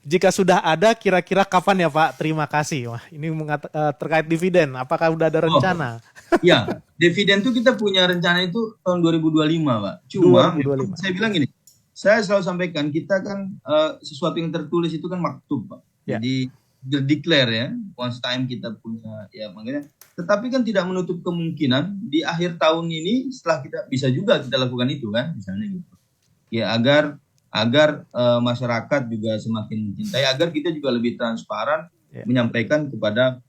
Jika sudah ada, kira-kira kapan ya Pak? Terima kasih. Wah, ini terkait dividen. Apakah udah ada rencana? Ya, dividen itu kita punya rencana itu tahun 2025 Pak. Cuma 2025. Saya bilang gini, saya selalu sampaikan kita kan sesuatu yang tertulis itu kan maktub Pak. Jadi declare ya, once time kita punya ya makanya. Tetapi kan tidak menutup kemungkinan di akhir tahun ini setelah kita bisa juga kita lakukan itu kan, misalnya gitu. Ya agar masyarakat juga semakin mencintai, agar kita juga lebih transparan menyampaikan kepada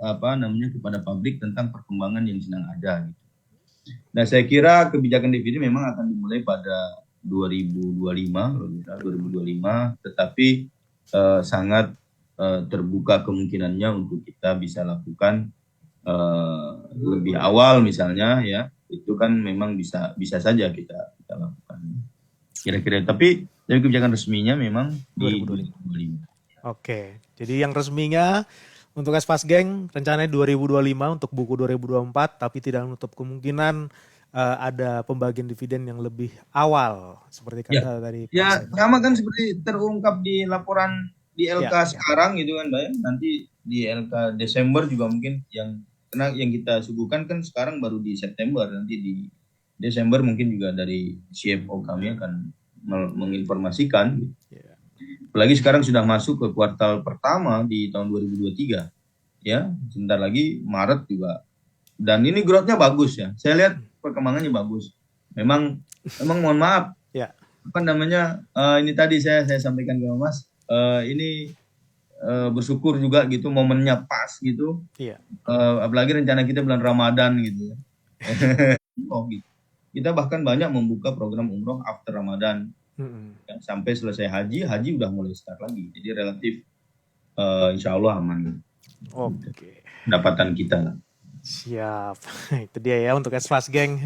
kepada publik tentang perkembangan yang sedang ada gitu. Nah, saya kira kebijakan dividen memang akan dimulai pada 2025, tetapi sangat terbuka kemungkinannya untuk kita bisa lakukan lebih awal misalnya ya. Itu kan memang bisa saja kita lakukan. Kira-kira tapi kebijakan resminya memang di 2025. Oke, jadi yang resminya untuk Esfas Geng rencananya 2025 untuk buku 2024, tapi tidak menutup kemungkinan ada pembagian dividen yang lebih awal seperti kata tadi. Ya, sama kan seperti terungkap di laporan di LK sekarang gitu kan, Mbak. Nanti di LK Desember juga mungkin karena yang kita suguhkan kan sekarang baru di September, nanti di Desember mungkin juga dari CFO kami akan menginformasikan gitu. Apalagi sekarang sudah masuk ke kuartal pertama di tahun 2023. Ya, sebentar lagi Maret juga. Dan ini growth-nya bagus ya. Saya lihat perkembangannya bagus. Memang mohon maaf. Ya. Ini tadi saya sampaikan ke Mas, ini bersyukur juga gitu momennya pas gitu. Iya. Apalagi rencana kita bulan Ramadan gitu ya. Gitu. Kita bahkan banyak membuka program umroh after Ramadan. Ya, sampai selesai haji udah mulai start lagi. Jadi relatif insya Allah aman. Oke. Pendapatan kita lah. Siap. Itu dia ya untuk Esfas Geng.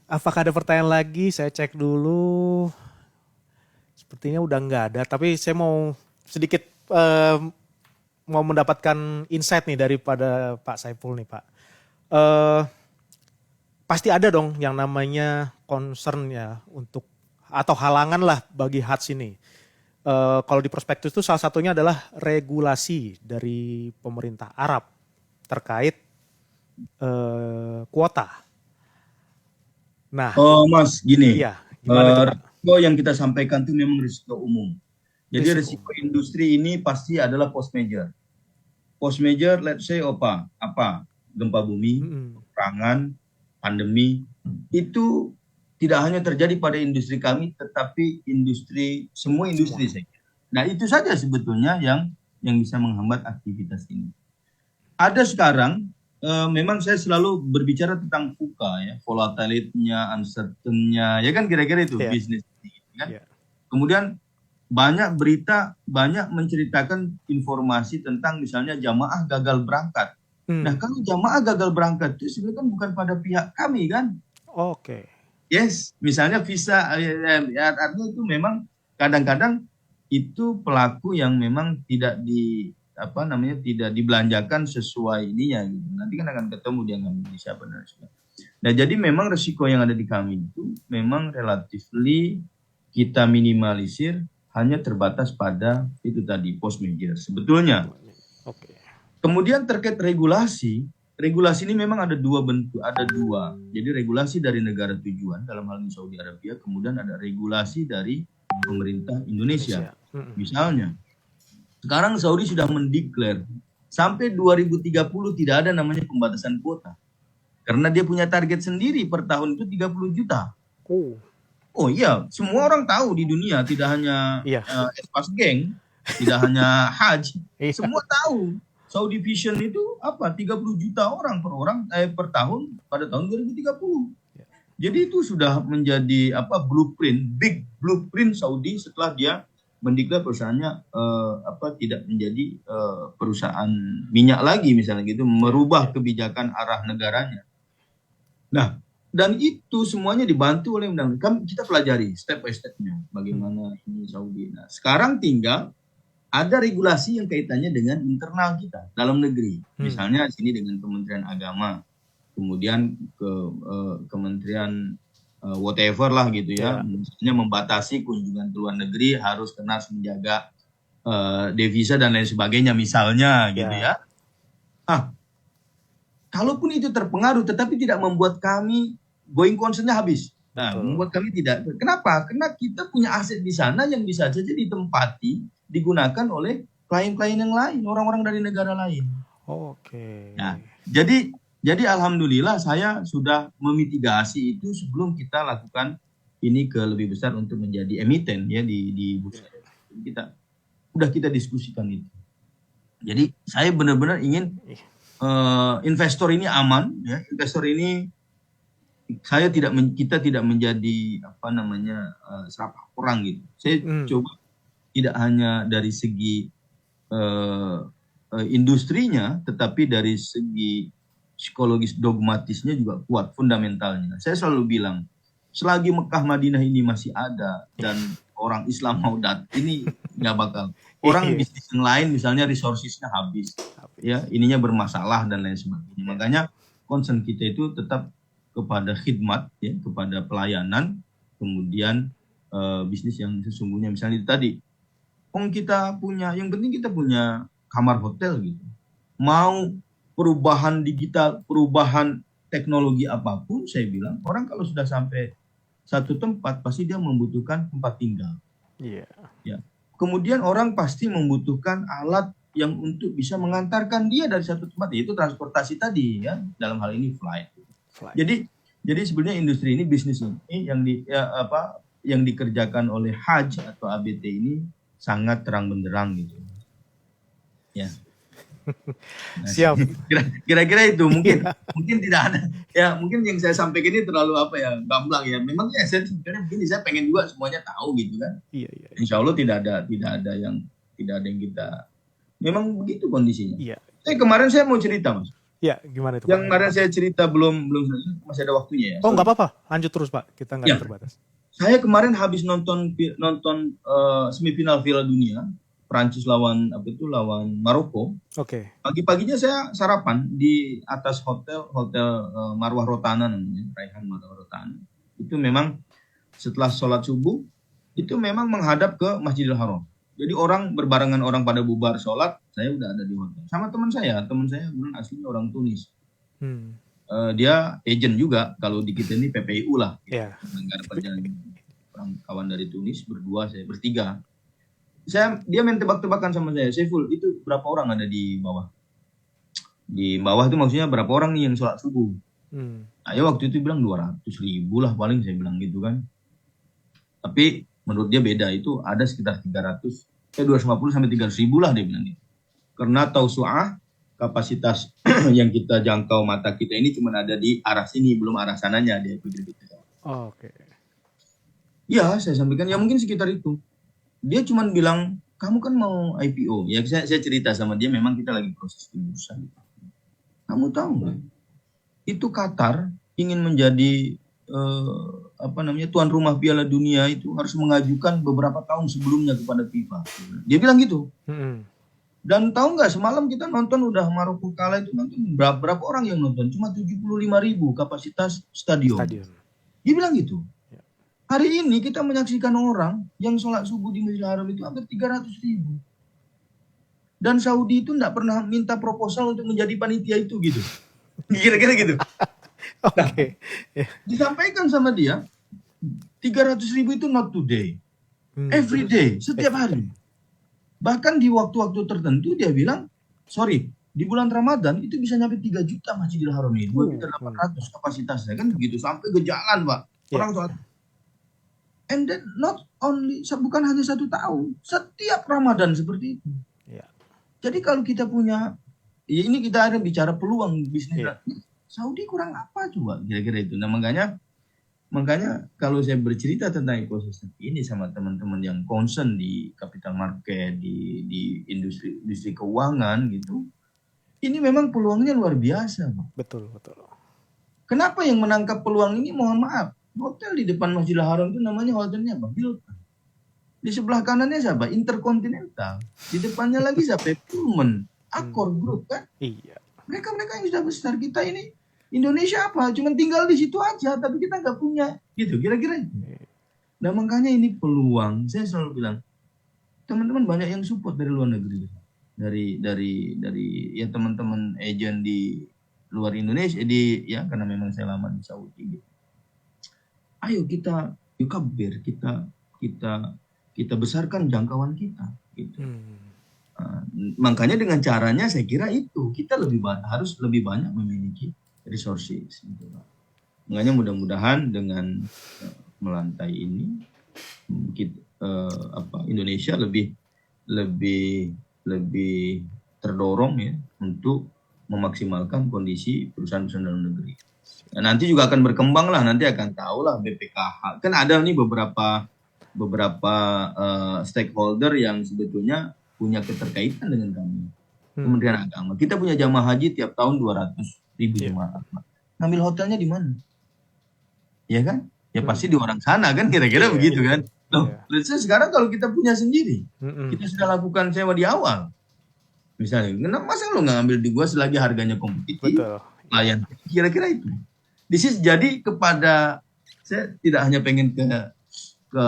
Apakah ada pertanyaan lagi? Saya cek dulu. Sepertinya udah nggak ada. Tapi saya mau sedikit mau mendapatkan insight nih daripada Pak Saiful nih Pak. Eh, Pasti ada dong yang namanya concern ya untuk atau halangan lah bagi HATS ini. Kalau di prospektus itu salah satunya adalah regulasi dari pemerintah Arab terkait kuota. Nah, Oh Mas, gini, iya gimana tuh Pak? risiko yang kita sampaikan itu memang risiko umum. Jadi Risiko. risiko industri ini pasti adalah post major. Post major, let's say apa? Gempa bumi, Mm-mm. peperangan, pandemi, itu tidak hanya terjadi pada industri kami, tetapi semua industri Semua. saya kira. Nah itu saja sebetulnya yang bisa menghambat aktivitas ini. Ada sekarang, memang saya selalu berbicara tentang VUCA ya, volatility-nya, uncertain-nya, ya kan kira-kira itu Iya, bisnis kan. iya. Kemudian banyak berita, banyak menceritakan informasi tentang misalnya jamaah gagal berangkat. Nah, Hmm. kalau jamaah gagal berangkat itu sebenarnya kan bukan pada pihak kami kan. Oke. Yes, misalnya visa, ya, artinya itu memang kadang-kadang itu pelaku yang memang tidak dibelanjakan sesuai ininya gitu. Nanti kan akan ketemu dia ngambil di siapa dan sebagainya. Nah, jadi memang resiko yang ada di kami itu memang relatively kita minimalisir hanya terbatas pada itu tadi post major sebetulnya. Oke. Kemudian terkait regulasi ini memang ada dua bentuk, ada dua. Jadi regulasi dari negara tujuan dalam hal ini Saudi Arabia, kemudian ada regulasi dari pemerintah Indonesia. Mm-mm. Misalnya, sekarang Saudi sudah mendeklar sampai 2030 tidak ada namanya pembatasan kuota. Karena dia punya target sendiri per tahun itu 30 juta. Oh, Oh iya, semua orang tahu di dunia, tidak hanya iya. Espas Geng, tidak hanya Hajj, Iya. semua tahu. Saudi Vision itu apa? 30 juta orang per tahun pada tahun 2030. Jadi itu sudah menjadi big blueprint Saudi setelah dia mendeklar perusahaannya tidak menjadi perusahaan minyak lagi misalnya gitu, merubah kebijakan arah negaranya. Nah, dan itu semuanya dibantu oleh undang-undang. Kita pelajari step by stepnya bagaimana ini Saudi. Nah, sekarang tinggal ada regulasi yang kaitannya dengan internal kita dalam negeri. Misalnya sini dengan Kementerian Agama, kemudian ke Kementerian whatever lah gitu ya. Misalnya membatasi kunjungan ke luar negeri, harus menjaga devisa dan lain sebagainya misalnya gitu ya. Kalaupun itu terpengaruh tetapi tidak membuat kami going concern-nya habis. Nah, membuat kami tidak. Kenapa? Karena kita punya aset di sana yang bisa saja ditempati, digunakan oleh klien-klien yang lain, orang-orang dari negara lain. Oke. Nah, jadi alhamdulillah saya sudah memitigasi itu sebelum kita lakukan ini ke lebih besar untuk menjadi emiten ya di bursa. Kita diskusikan itu. Jadi saya benar-benar ingin investor ini aman ya. Investor ini kita tidak menjadi serapah orang gitu. Saya coba tidak hanya dari segi industrinya, tetapi dari segi psikologis dogmatisnya juga kuat, fundamentalnya. Saya selalu bilang, selagi Mekah Madinah ini masih ada dan orang Islam mau datang, ini nggak bakal. Orang bisnis yang lain misalnya resourcesnya habis, ya ininya bermasalah dan lain sebagainya. Makanya concern kita itu tetap kepada khidmat, ya, kepada pelayanan, kemudian bisnis yang sesungguhnya misalnya itu tadi. Yang penting kita punya kamar hotel gitu. Mau perubahan digital, perubahan teknologi apapun, saya bilang orang kalau sudah sampai satu tempat pasti dia membutuhkan tempat tinggal. Iya. Ya. Kemudian orang pasti membutuhkan alat yang untuk bisa mengantarkan dia dari satu tempat, yaitu transportasi tadi ya, dalam hal ini flight. Jadi sebenarnya industri ini, bisnis ini yang dikerjakan oleh Hajj atau ABT ini sangat terang benderang gitu. Ya. Nah, Siap. Kira-kira itu mungkin tidak ada ya, mungkin yang saya sampaikan ini terlalu gamblang ya. Memang ya saya sebenarnya begini, saya pengen juga semuanya tahu gitu kan. Iya. Insya Allah tidak ada yang kita, memang begitu kondisinya. Iya. Kemarin saya mau cerita Mas. Ya, gimana itu Yang Pak? kemarin saya cerita belum selesai, masih ada waktunya ya. Oh, Sorry. nggak apa-apa. Lanjut terus Pak. Kita nggak Ya, ada terbatas. saya kemarin habis nonton semifinal Piala Dunia, Prancis lawan Maroko. Oke. Pagi-paginya saya sarapan di atas hotel Marwah Rotana namanya, Raihan Marwah Rotana. Itu memang setelah sholat subuh itu memang menghadap ke Masjidil Haram. Jadi orang berbarengan, orang pada bubar sholat, saya udah ada di hotel. Sama teman saya kemudian aslinya orang Tunis. Dia agent juga, kalau di kita ini PPIU lah, Iya. negara perjalanan. Orang kawan dari Tunis berdua, saya bertiga. Dia main tebak-tebakan sama saya, Saiful, itu berapa orang ada di bawah? Di bawah itu maksudnya berapa orang nih yang sholat subuh? Ayo waktu itu bilang 200.000 lah paling, saya bilang gitu kan. Tapi menurut dia beda, itu ada sekitar 250 sampai 300.000 lah dia bilang gitu. Karena tausu'ah, kapasitas yang kita jangkau mata kita ini cuma ada di arah sini, belum arah sananya dia pikir gitu. Oke. Ya, saya sampaikan ya mungkin sekitar itu. Dia cuma bilang, kamu kan mau IPO. Ya saya cerita sama dia, memang kita lagi proses di bursa. Kamu tahu nggak? Itu Qatar ingin menjadi tuan rumah Piala Dunia itu harus mengajukan beberapa tahun sebelumnya kepada FIFA. Dia bilang gitu. Dan tahu nggak, semalam kita nonton udah Maroko kalah itu, nonton berapa orang yang nonton? Cuma 75.000 kapasitas stadion. Dia bilang gitu. Hari ini kita menyaksikan orang yang sholat subuh di Masjidil Haram itu hampir 300.000. Dan Saudi itu nggak pernah minta proposal untuk menjadi panitia itu gitu. Kira-kira gitu. Oke. Disampaikan sama dia, 300.000 itu not today. Every day, setiap hari. Bahkan di waktu-waktu tertentu dia bilang, sorry, di bulan Ramadan itu bisa nyampe 3 juta Masjidil Haram ini. 2.800.000 kapasitasnya. Kan begitu, sampai ke jalan Pak. Orang sholat. And then not only, bukan hanya 1 tahun, setiap Ramadan seperti itu. Jadi kalau kita punya, ya ini kita ada bicara peluang bisnis. Saudi kurang apa coba kira-kira itu. Nah makanya kalau saya bercerita tentang ekosistem ini sama teman-teman yang concern di capital market, di industri keuangan gitu, ini memang peluangnya luar biasa, Pak. Betul. Kenapa yang menangkap peluang ini? Mohon maaf, hotel di depan Masjidil Haram itu namanya hotelnya apa? Hilton. Di sebelah kanannya siapa? Intercontinental. Di depannya lagi siapa? Pullman, Accor Group kan? Iya. Mereka yang sudah besar. Kita ini Indonesia apa? Cuman tinggal di situ aja, tapi kita nggak punya. Gitu, kira-kira. Nah makanya ini peluang. Saya selalu bilang, teman-teman banyak yang support dari luar negeri. Dari ya teman-teman agent di luar Indonesia, karena memang saya lama di Saudi. Gitu. Ayo kita kabir, kita besarkan jangkauan kita. Gitu. Makanya dengan caranya saya kira itu kita harus lebih banyak memiliki resources. Gitu. Makanya mudah-mudahan dengan melantai ini Indonesia lebih terdorong ya untuk memaksimalkan kondisi perusahaan-perusahaan dalam negeri. Nah, nanti juga akan berkembang lah, nanti akan tahu lah BPKH. Kan ada nih beberapa stakeholder yang sebetulnya punya keterkaitan dengan kami. Kementerian Agama. Kita punya jamaah haji tiap tahun 200.000 jemaah. Ngambil hotelnya di mana? Ya kan? Ya pasti di orang sana kan, kira-kira begitu kan. Loh, sekarang kalau kita punya sendiri, kita sudah lakukan sewa di awal. Misalnya, kenapa masa lo nggak ngambil di gua selagi harganya kompetitif? Layan. Kira-kira itu. Jadi kepada, saya tidak hanya pengen ke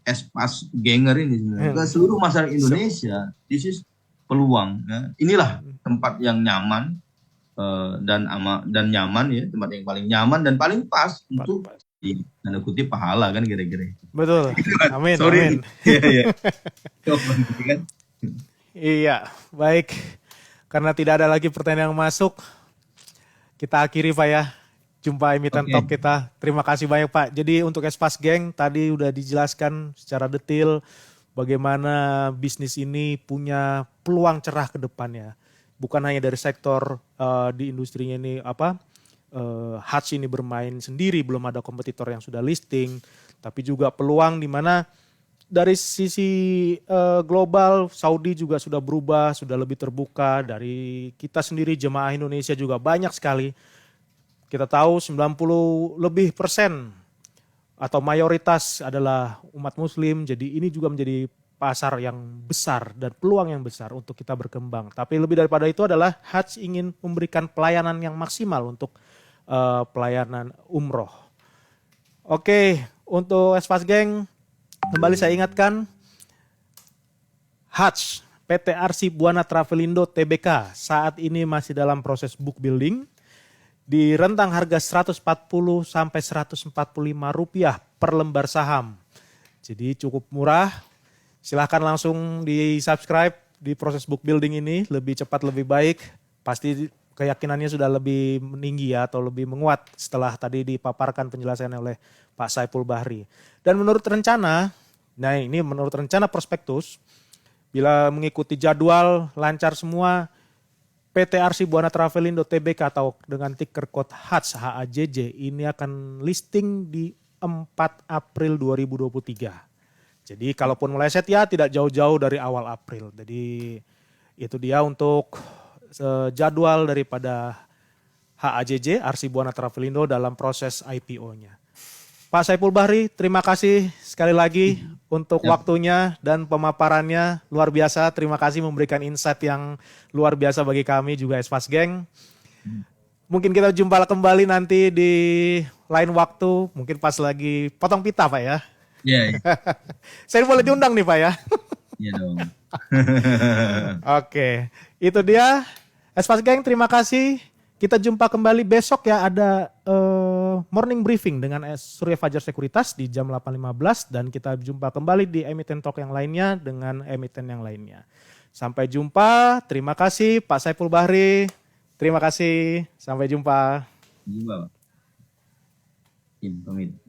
Espas Ganger ini sebenarnya, ke seluruh masyarakat Indonesia, this is peluang. Ya. Inilah tempat yang nyaman dan nyaman ya, tempat yang paling nyaman dan paling pas untuk tanda kutip pahala kan kira-kira. Betul. Amin. Sorry. Amin. Iya, baik. Karena tidak ada lagi pertanyaan yang masuk, kita akhiri Pak ya. Jumpa emiten talk kita. Terima kasih banyak Pak. Jadi untuk Espas Geng tadi udah dijelaskan secara detail bagaimana bisnis ini punya peluang cerah ke depannya. Bukan hanya dari sektor di industrinya ini Hutch ini bermain sendiri, belum ada kompetitor yang sudah listing, tapi juga peluang di mana dari sisi global, Saudi juga sudah berubah, sudah lebih terbuka. Dari kita sendiri jemaah Indonesia juga banyak sekali. Kita tahu 90 lebih persen atau mayoritas adalah umat muslim. Jadi ini juga menjadi pasar yang besar dan peluang yang besar untuk kita berkembang. Tapi lebih daripada itu adalah Hajj ingin memberikan pelayanan yang maksimal untuk pelayanan umroh. Oke, untuk Espas Geng, kembali saya ingatkan, Hajj PT Arsi Buana Travelindo Tbk saat ini masih dalam proses book building di rentang harga 140 sampai 145 rupiah per lembar saham. Jadi cukup murah. Silahkan langsung di subscribe di proses book building ini, lebih cepat lebih baik. Pasti keyakinannya sudah lebih meninggi ya, atau lebih menguat setelah tadi dipaparkan penjelasannya oleh Pak Saiful Bahri. Dan menurut rencana, nah ini menurut rencana prospektus, bila mengikuti jadwal lancar semua, PT Arsi Buana Travelindo Tbk atau dengan ticker code HAJJ HAJJ ini akan listing di 4 April 2023. Jadi kalaupun meleset ya tidak jauh-jauh dari awal April. Jadi itu dia untuk jadwal daripada HAJJ Arsi Buana Travelindo dalam proses IPO-nya. Pak Saiful Bahri, terima kasih sekali lagi untuk waktunya dan pemaparannya luar biasa. Terima kasih memberikan insight yang luar biasa bagi kami juga Espas Geng. Mungkin kita jumpa kembali nanti di lain waktu, mungkin pas lagi potong pita Pak ya. Iya. Saya boleh diundang nih Pak ya. Iya dong. Oke, itu dia. Espas Geng, terima kasih. Kita jumpa kembali besok ya, ada morning briefing dengan Surya Fajar Sekuritas di jam 8.15 dan kita jumpa kembali di emiten talk yang lainnya dengan emiten yang lainnya. Sampai jumpa, terima kasih Pak Saiful Bahri, terima kasih, sampai jumpa. Jumpa. Pamit.